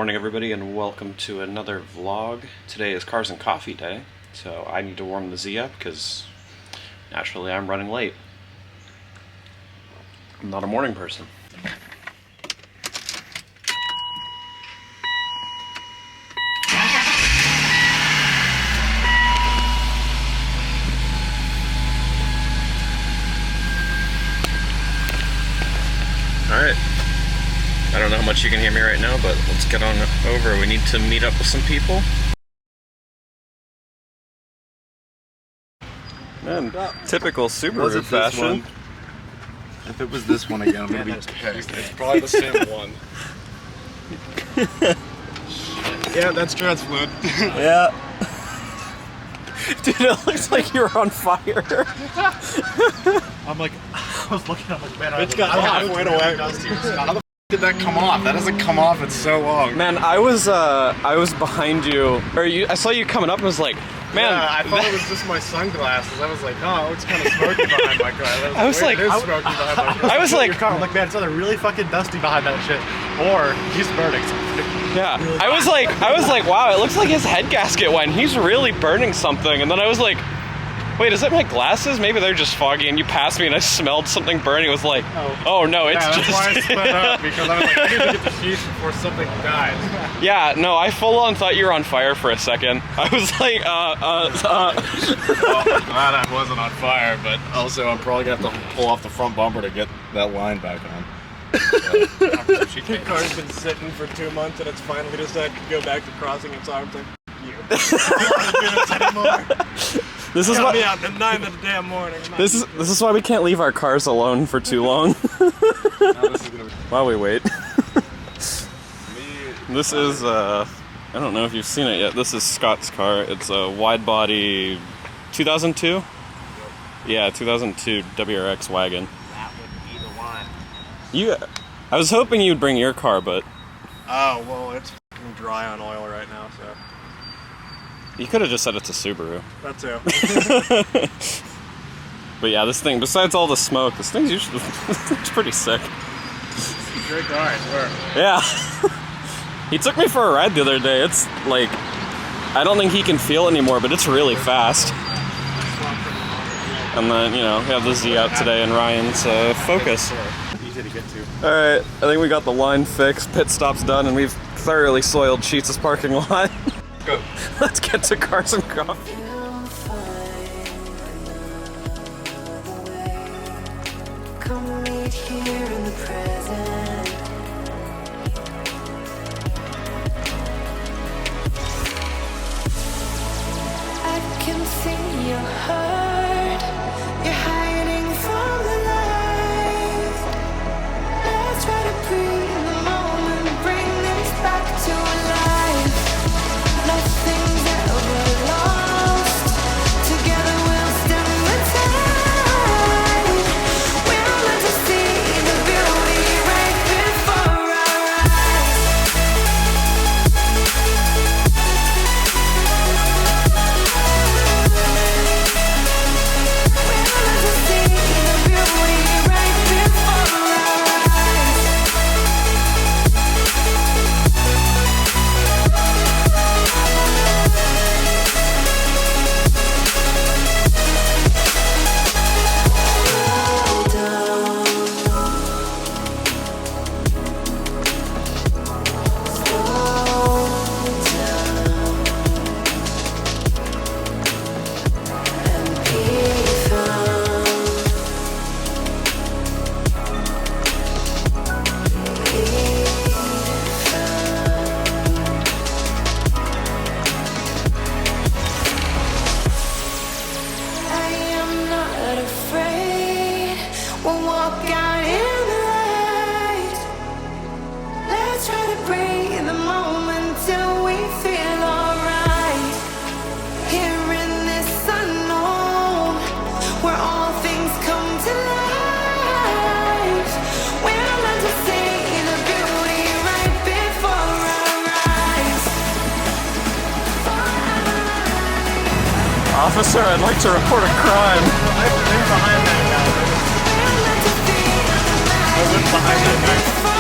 morning everybody and welcome to another vlog. Today is Cars and Coffee Day, so I need to warm the Z up because naturally I'm running late. I'm not a morning person. Alright. I don't know how much you can hear me right now, but let's get on over. We need to meet up with some people. Man, typical Subaru fashion. If it was this one again, I'm gonna be pissed. It's probably the same one. Yeah, that's trans fluid. Yeah. Dude, it looks like you're on fire. I'm like, I was looking, I'm like, man, it's got halfway away. How the did that come off? That doesn't come off, it's so long. Man, I was behind you, or I saw you coming up and was like, man. Yeah, I thought it was just my sunglasses. I was like, oh, it's kind of smoky behind my car. I was like, it is smoky behind my car. I was like, I'm like, man, it's either really fucking dusty behind that shit, or he's burning something. Yeah, really I was like, wow, it looks like his head gasket went. He's really burning something. And then I was like, wait, is that my glasses? Maybe they're just foggy. And you passed me and I smelled something burning. It was like, oh no, it's that's just. That's why I sped up, because I was like, I need to get the sheets before something dies. Yeah, no, I full on thought you were on fire for a second. I was like, Well, I'm glad I wasn't on fire, but also I'm probably gonna have to pull off the front bumper to get that line back on. The car's been sitting for 2 months and it's finally decided to go back to crossing its arms like, you don't want to do this anymore. This is why. Me out at 9 in the damn morning. This is why we can't leave our cars alone for too long. While we wait. This is I don't know if you've seen it yet. This is Scott's car. It's a wide body 2002. Yeah, 2002 WRX wagon. That would be the one. I was hoping you'd bring your car, but. Oh well, it's fucking dry on oil right now, so. You could have just said it's a Subaru. That too. But yeah, this thing, besides all the smoke, this thing's usually it's pretty sick. It's a great car, I swear. Yeah. He took me for a ride the other day. It's like, I don't think he can feel it anymore, but it's really fast. And then, you know, we have the Z out today and Ryan's Focus. Easy to get to. Alright, I think we got the line fixed, pit stop's done, and we've thoroughly soiled Sheets' parking lot. Go. Let's get to Cars and Coffee. Come meet here in the present. I can see your heart. You're hiding from the light. Let's try to breathe the moment, bring this back to life. Nothing's ever lost. Together we'll stem the tide. We're meant to see the beauty right before our eyes. We're meant to see the beauty right before our eyes. I am not afraid. We'll walk out in the light. Let's try to breathe the moment till we feel alright. Here in this unknown, where all things come to life. We're meant to see the beauty right before our eyes. Officer, I'd like to report a crime. They're behind that guy. We're meant to see I went behind that guy.